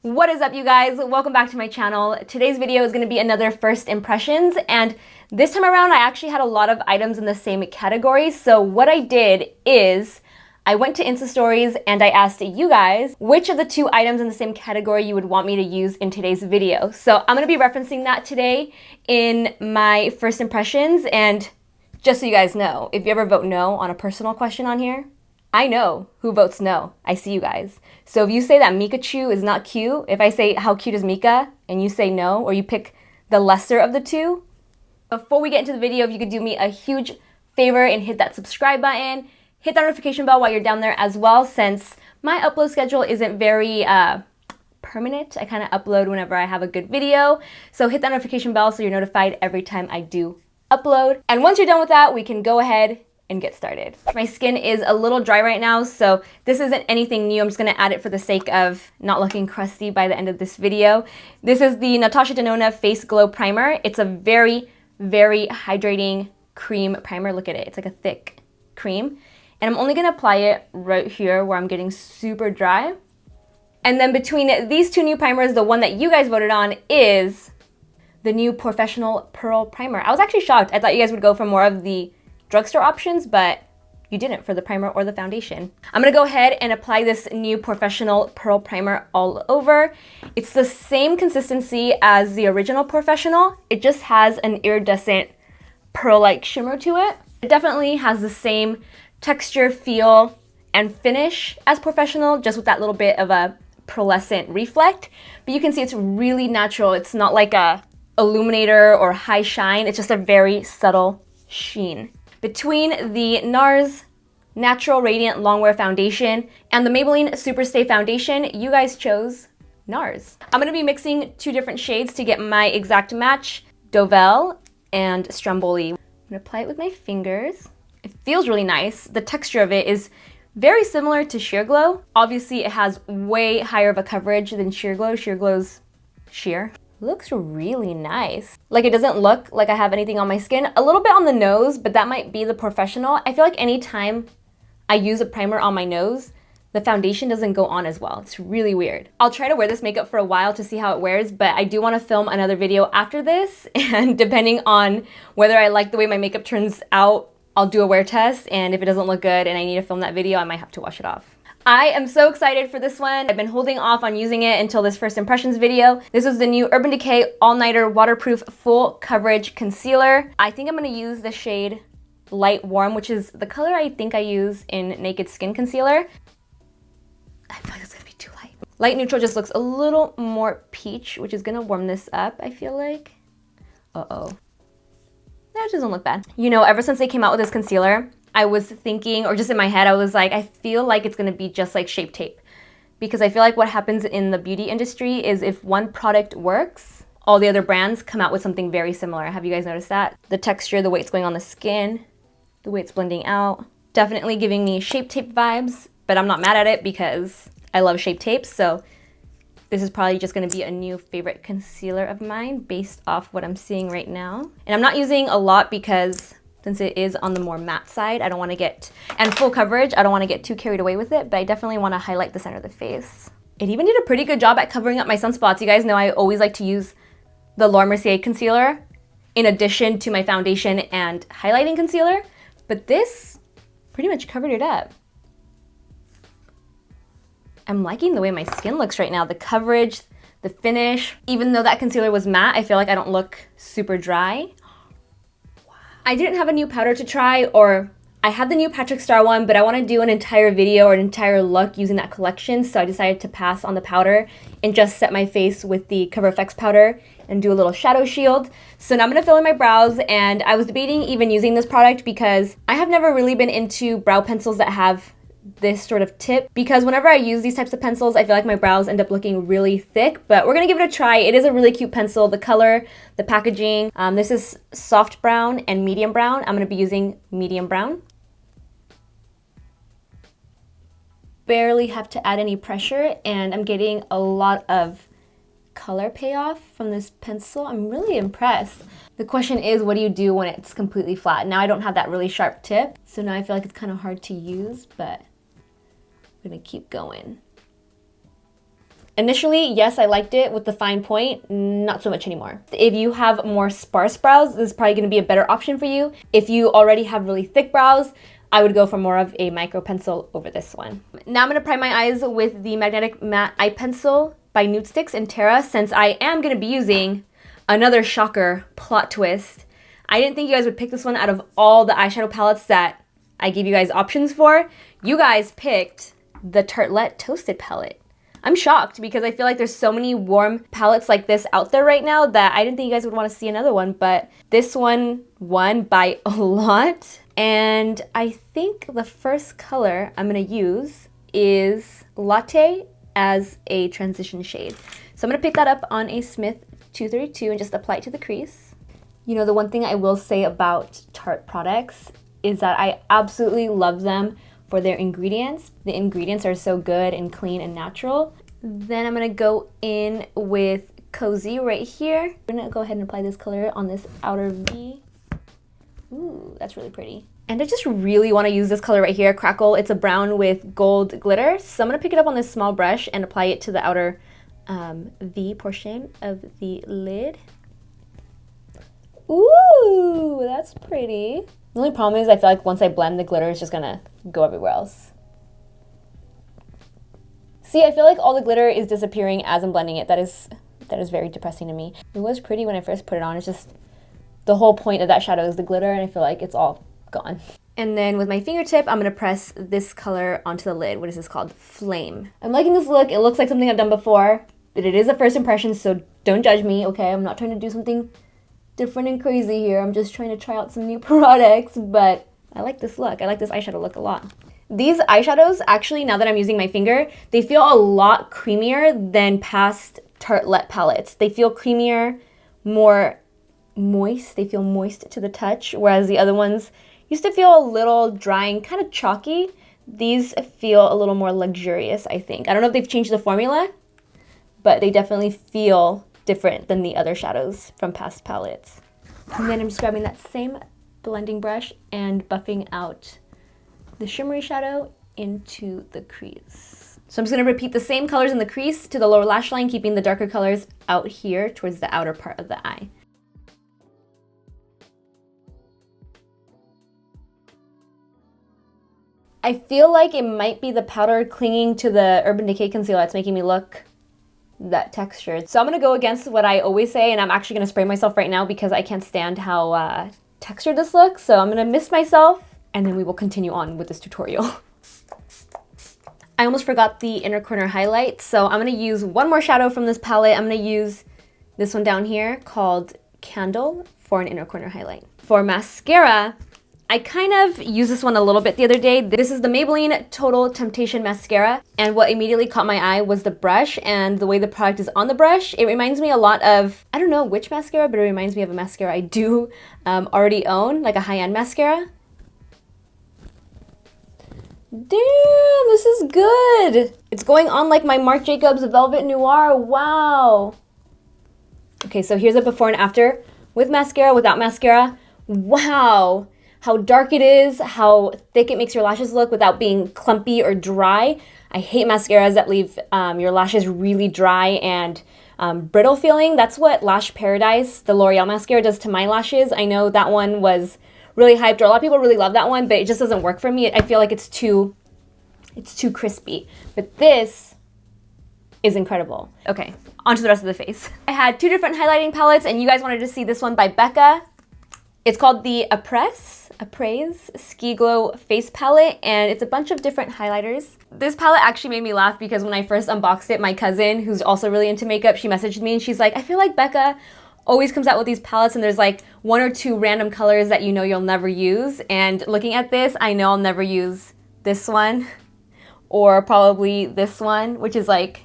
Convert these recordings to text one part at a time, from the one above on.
What is up, you guys? Welcome back to my channel. Today's video is going to be another first impressions, and this time around I actually had a lot of items in the same category. So what I did is I went to Insta stories and I asked you guys which of the two items in the same category you would want me to use in today's video. So I'm going to be referencing that today in my first impressions. And just so you guys know, if you ever vote no on a personal question on here, I know who votes no. I see you guys. So if you say that Meekachu is not cute, if I say how cute is Meeka and you say no, or you pick the lesser of the two, before we get into the video, if you could do me a huge favor and hit that subscribe button, hit that notification bell while you're down there as well, since my upload schedule isn't very permanent. I kind of upload whenever I have a good video. So hit that notification bell so you're notified every time I do upload. And once you're done with that, we can go ahead and get started. My skin is a little dry right now, so this isn't anything new. I'm just gonna add it for the sake of not looking crusty by the end of this video. This is the NATASHA DENONA Face Glow Primer. It's a very, very hydrating cream primer. Look at it, it's like a thick cream. And I'm only gonna apply it right here where I'm getting super dry. And then between these two new primers, the one that you guys voted on is the new POREFESSIONAL Pearl Primer. I was actually shocked. I thought you guys would go for more of the drugstore options, but you didn't for the primer or the foundation. I'm gonna go ahead and apply this new POREFESSIONAL Pearl Primer all over. It's the same consistency as the original POREFESSIONAL. It just has an iridescent pearl-like shimmer to it. It definitely has the same texture, feel, and finish as POREFESSIONAL, just with that little bit of a pearlescent reflect. But you can see it's really natural. It's not like a illuminator or high shine. It's just a very subtle sheen. Between the NARS Natural Radiant Longwear Foundation and the Maybelline Superstay Foundation, you guys chose NARS. I'm going to be mixing two different shades to get my exact match, DEAUVILLE and STROMBOLI. I'm going to apply it with my fingers. It feels really nice. The texture of it is very similar to Sheer Glow. Obviously, it has way higher of a coverage than Sheer Glow. Sheer Glow's sheer. Looks really nice. Like, it doesn't look like I have anything on my skin. A little bit on the nose, but that might be the POREFESSIONAL. I feel like anytime I use a primer on my nose, the foundation doesn't go on as well. It's really weird. I'll try to wear this makeup for a while to see how it wears, but I do want to film another video after this, and depending on whether I like the way my makeup turns out, I'll do a wear test, and if it doesn't look good and I need to film that video, I might have to wash it off. I am so excited for this one. I've been holding off on using it until this first impressions video. This is the new Urban Decay All-Nighter Waterproof Full Coverage Concealer. I think I'm gonna use the shade Light Warm, which is the color I think I use in Naked Skin Concealer. I feel like it's gonna be too light. Light Neutral just looks a little more peach, which is gonna warm this up, I feel like. Uh-oh. That doesn't look bad. You know, ever since they came out with this concealer, I was thinking, or just in my head, I was like, I feel like it's gonna be just like Shape Tape. Because I feel like what happens in the beauty industry is if one product works, all the other brands come out with something very similar. Have you guys noticed that? The texture, the way it's going on the skin, the way it's blending out. Definitely giving me Shape Tape vibes, but I'm not mad at it because I love Shape Tapes, so this is probably just gonna be a new favorite concealer of mine based off what I'm seeing right now. And I'm not using a lot because since it is on the more matte side, I don't want to get, and full coverage, I don't want to get too carried away with it, but I definitely want to highlight the center of the face. It even did a pretty good job at covering up my sunspots. You guys know I always like to use the Laura Mercier concealer in addition to my foundation and highlighting concealer, but this pretty much covered it up. I'm liking the way my skin looks right now. The coverage, the finish. Even though that concealer was matte, I feel like I don't look super dry. I didn't have a new powder to try, or I had the new Patrick Star one, but I want to do an entire video or an entire look using that collection, so I decided to pass on the powder and just set my face with the Cover FX powder and do a little shadow shield. So now I'm going to fill in my brows, and I was debating even using this product because I have never really been into brow pencils that have this sort of tip, because whenever I use these types of pencils, I feel like my brows end up looking really thick, but we're gonna give it a try. It is a really cute pencil. The color, the packaging, this is soft brown and medium brown. I'm gonna be using medium brown. Barely have to add any pressure, and I'm getting a lot of color payoff from this pencil. I'm really impressed. The question is, what do you do when it's completely flat? Now I don't have that really sharp tip, so now I feel like it's kind of hard to use, but I'm gonna keep going. Initially, yes, I liked it with the fine point, not so much anymore. If you have more sparse brows, this is probably gonna be a better option for you. If you already have really thick brows, I would go for more of a micro pencil over this one. Now I'm gonna prime my eyes with the Magnetic Matte Eye Pencil by Nudestix and Terra, since I am gonna be using another shocker plot twist. I didn't think you guys would pick this one out of all the eyeshadow palettes that I gave you guys options for. You guys picked the Tartelette Toasted palette. I'm shocked because I feel like there's so many warm palettes like this out there right now that I didn't think you guys would want to see another one, but this one won by a lot. And I think the first color I'm going to use is Latte as a transition shade. So I'm going to pick that up on a Smith 232 and just apply it to the crease. You know, the one thing I will say about Tarte products is that I absolutely love them for their ingredients. The ingredients are so good and clean and natural. Then I'm gonna go in with Cozy right here. I'm gonna go ahead and apply this color on this outer V. Ooh, that's really pretty. And I just really wanna use this color right here, Crackle. It's a brown with gold glitter. So I'm gonna pick it up on this small brush and apply it to the outer V portion of the lid. Ooh, that's pretty. The only problem is I feel like once I blend, the glitter is just gonna go everywhere else. See, I feel like all the glitter is disappearing as I'm blending it. That is very depressing to me. It was pretty when I first put it on. It's just the whole point of that shadow is the glitter, and I feel like it's all gone. And then with my fingertip, I'm gonna press this color onto the lid. What is this called? Flame. I'm liking this look. It looks like something I've done before, but it is a first impression, so don't judge me, okay? I'm not trying to do something different and crazy here. I'm just trying to try out some new products, but I like this look. I like this eyeshadow look a lot. These eyeshadows, actually, now that I'm using my finger, they feel a lot creamier than past Tartelette palettes. They feel creamier, more moist. They feel moist to the touch, whereas the other ones used to feel a little dry and kind of chalky. These feel a little more luxurious, I think. I don't know if they've changed the formula, but they definitely feel different than the other shadows from past palettes. And then I'm just grabbing that same blending brush and buffing out the shimmery shadow into the crease. So I'm just gonna repeat the same colors in the crease to the lower lash line, keeping the darker colors out here towards the outer part of the eye. I feel like it might be the powder clinging to the Urban Decay concealer that's making me look that textured. So I'm gonna go against what I always say, and I'm actually gonna spray myself right now because I can't stand how textured this looks. So I'm gonna mist myself, and then we will continue on with this tutorial. I almost forgot the inner corner highlight, so I'm gonna use one more shadow from this palette. I'm gonna use this one down here called Candle for an inner corner highlight. For mascara, I kind of used this one a little bit the other day. This is the Maybelline Total Temptation Mascara, and what immediately caught my eye was the brush and the way the product is on the brush. It reminds me a lot of, I don't know which mascara, but it reminds me of a mascara I do already own, like a high-end mascara. Damn, this is good. It's going on like my Marc Jacobs Velvet Noir. Wow. Okay, so here's a before and after with mascara, without mascara. Wow. How dark it is, how thick it makes your lashes look without being clumpy or dry. I hate mascaras that leave your lashes really dry and brittle feeling. That's what Lash Paradise, the L'Oreal mascara, does to my lashes. I know that one was really hyped, or a lot of people really love that one, but it just doesn't work for me. I feel like it's too crispy. But this is incredible. Okay, on to the rest of the face. I had two different highlighting palettes, and you guys wanted to see this one by BECCA. It's called the APRÉS Ski Glow Face Palette, and it's a bunch of different highlighters. This palette actually made me laugh because when I first unboxed it, my cousin, who's also really into makeup, she messaged me and she's like, I feel like BECCA always comes out with these palettes and there's like one or two random colors that you know you'll never use. And looking at this, I know I'll never use this one or probably this one, which is like,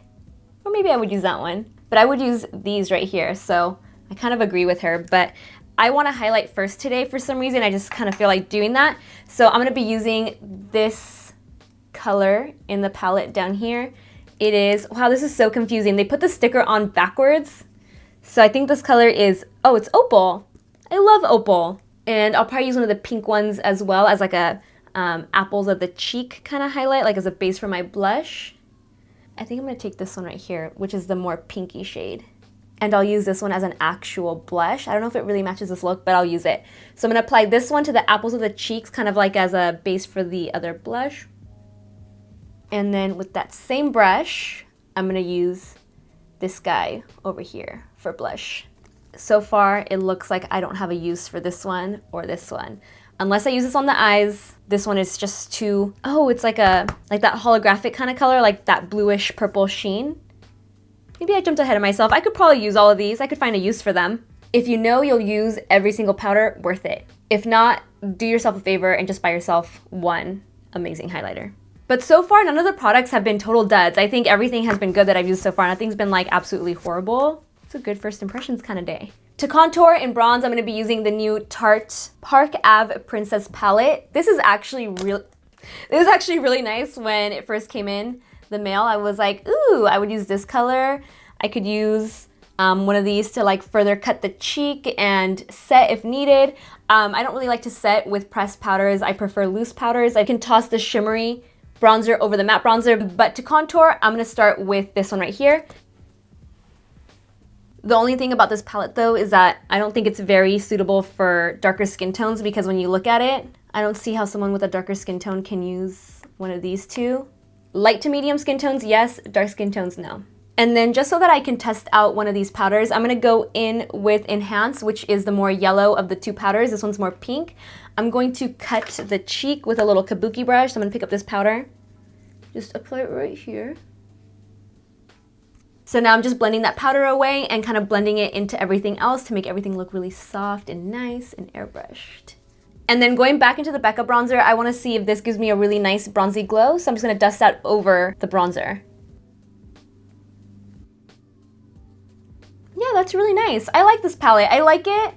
or maybe I would use that one, but I would use these right here. So I kind of agree with her, but I want to highlight first today for some reason. I just kind of feel like doing that. So I'm going to be using this color in the palette down here. It is, wow, this is so confusing. They put the sticker on backwards. So I think this color is, oh, it's Opal. I love Opal. And I'll probably use one of the pink ones as well as like a apples of the cheek kind of highlight, like as a base for my blush. I think I'm gonna take this one right here, which is the more pinky shade. And I'll use this one as an actual blush. I don't know if it really matches this look, but I'll use it. So I'm gonna apply this one to the apples of the cheeks, kind of like as a base for the other blush. And then with that same brush, I'm gonna use this guy over here for blush. So far, it looks like I don't have a use for this one or this one. Unless I use this on the eyes, this one is just too, oh, it's like that holographic kind of color, like that bluish purple sheen. Maybe I jumped ahead of myself. I could probably use all of these. I could find a use for them. If you know you'll use every single powder, worth it. If not, do yourself a favor and just buy yourself one amazing highlighter. But so far, none of the products have been total duds. I think everything has been good that I've used so far. Nothing's been like absolutely horrible. It's a good first impressions kind of day. To contour in bronze, I'm going to be using the new Tarte Park Ave Princess palette. This is actually really nice. When it first came in the mail, I was like, ooh, I would use this color. I could use one of these to like further cut the cheek and set if needed. I don't really like to set with pressed powders. I prefer loose powders. I can toss the shimmery bronzer over the matte bronzer, but to contour, I'm going to start with this one right here. The only thing about this palette though is that I don't think it's very suitable for darker skin tones, because when you look at it, I don't see how someone with a darker skin tone can use one of these two. Light to medium skin tones, yes. Dark skin tones, no. And then just so that I can test out one of these powders, I'm gonna go in with Enhance, which is the more yellow of the two powders. This one's more pink. I'm going to cut the cheek with a little kabuki brush. So I'm gonna pick up this powder, just apply it right here. So now I'm just blending that powder away and kind of blending it into everything else to make everything look really soft and nice and airbrushed. And then going back into the BECCA bronzer, I want to see if this gives me a really nice bronzy glow. So I'm just going to dust that over the bronzer. Yeah, that's really nice. I like this palette. I like it.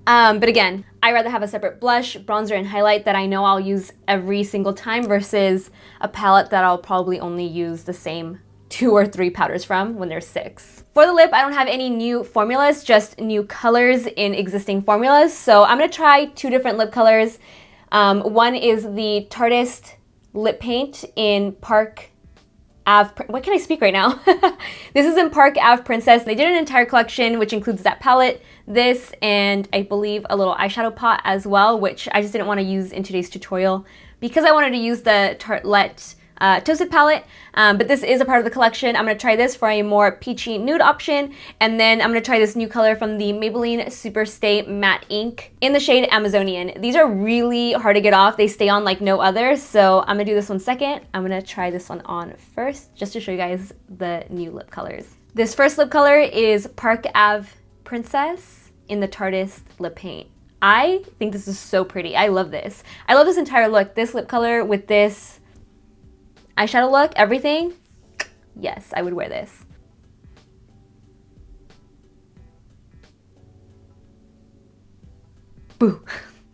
But again, I'd rather have a separate blush, bronzer, and highlight that I know I'll use every single time versus a palette that I'll probably only use the same 2 or 3 powders from when there's 6. For the lip, I don't have any new formulas, just new colors in existing formulas. So I'm gonna try 2 different lip colors. One is the Tarteist lip paint in Park Ave, what can I speak right now? This is in Park Ave Princess. They did an entire collection, which includes that palette, this, and I believe a little eyeshadow pot as well, which I just didn't want to use in today's tutorial because I wanted to use the Tartelette Toasted palette, but this is a part of the collection. I'm going to try this for a more peachy nude option, and then I'm going to try this new color from the Maybelline Super Stay Matte Ink in the shade Amazonian. These are really hard to get off. They stay on like no other, so I'm going to do this one second. I'm going to try this one on first, just to show you guys the new lip colors. This first lip color is Park Ave Princess in the Tarteist lip paint. I think this is so pretty. I love this. I love this entire look. This lip color with this eyeshadow look, everything, yes, I would wear this. Boo.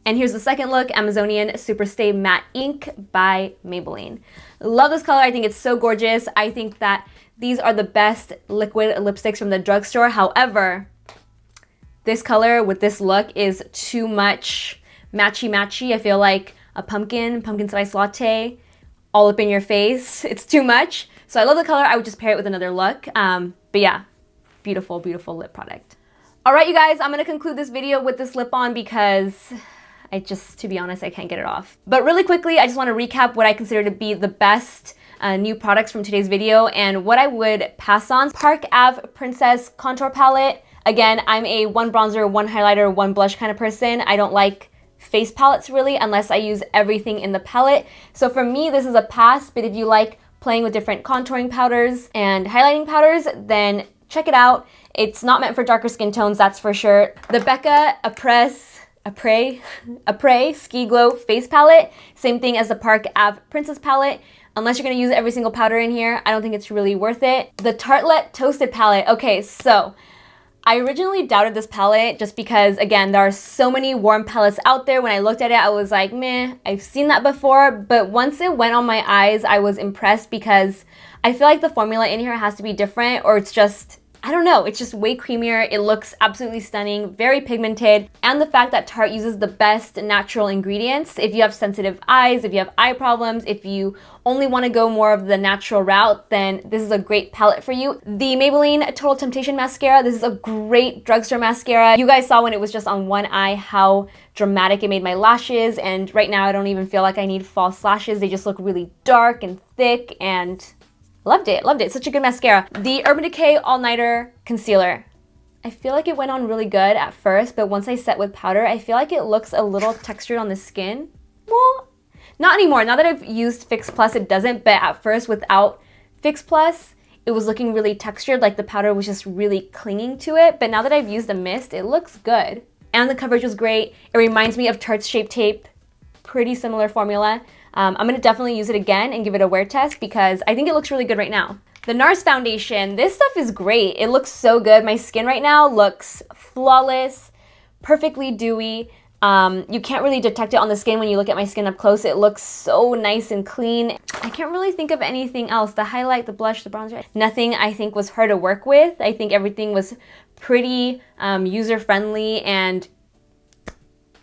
And here's the second look, Amazonian Super Stay Matte Ink by Maybelline. Love this color. I think it's so gorgeous. I think that these are the best liquid lipsticks from the drugstore. However, this color with this look is too much matchy-matchy. I feel like a pumpkin spice latte all up in your face. It's too much. So I love the color. I would just pair it with another look. But yeah, beautiful, beautiful lip product. All right, you guys, I'm gonna conclude this video with this lip on because to be honest, I can't get it off. But really quickly, I just wanna recap what I consider to be the best new products from today's video and what I would pass on. Park Ave Princess Contour Palette. Again, I'm a 1 bronzer, 1 highlighter, 1 blush kind of person. I don't like face palettes really unless I use everything in the palette. So for me, this is a pass, but if you like playing with different contouring powders and highlighting powders, then check it out. It's not meant for darker skin tones, that's for sure. The BECCA APRÉS Ski Glow Face Palette, same thing as the Park Ave Princess Palette. Unless you're gonna use every single powder in here, I don't think it's really worth it. The Tartelette Toasted Palette. Okay, so I originally doubted this palette just because, again, there are so many warm palettes out there. When I looked at it, I was like, meh, I've seen that before. But once it went on my eyes, I was impressed because I feel like the formula in here has to be different or it's just I don't know, it's just way creamier. It looks absolutely stunning, very pigmented. And the fact that Tarte uses the best natural ingredients. If you have sensitive eyes, if you have eye problems, if you only want to go more of the natural route, then this is a great palette for you. The Maybelline Total Temptation Mascara, this is a great drugstore mascara. You guys saw when it was just on one eye how dramatic it made my lashes, and right now I don't even feel like I need false lashes. They just look really dark and thick, and loved it, loved it. Such a good mascara. The Urban Decay All Nighter Concealer. I feel like it went on really good at first, but once I set with powder, I feel like it looks a little textured on the skin. Well, not anymore. Now that I've used Fix Plus, it doesn't, but at first without Fix Plus, it was looking really textured, like the powder was just really clinging to it. But now that I've used the mist, it looks good. And the coverage was great. It reminds me of Tarte's Shape Tape. Pretty similar formula. I'm gonna definitely use it again and give it a wear test because I think it looks really good right now. The NARS foundation, this stuff is great. It looks so good. My skin right now looks flawless, perfectly dewy. You can't really detect it on the skin when you look at my skin up close. It looks so nice and clean. I can't really think of anything else. The highlight, the blush, the bronzer, nothing I think was hard to work with. I think everything was pretty user-friendly, and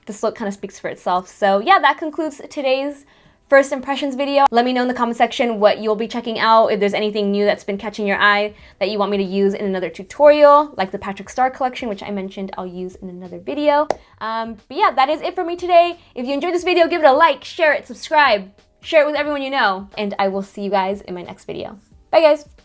this look kind of speaks for itself. So yeah, that concludes today's first impressions video. Let me know in the comment section what you'll be checking out, if there's anything new that's been catching your eye that you want me to use in another tutorial, like the Patrick Star collection, which I mentioned I'll use in another video. But yeah, that is it for me today. If you enjoyed this video, give it a like, share it, subscribe, share it with everyone you know, and I will see you guys in my next video. Bye guys.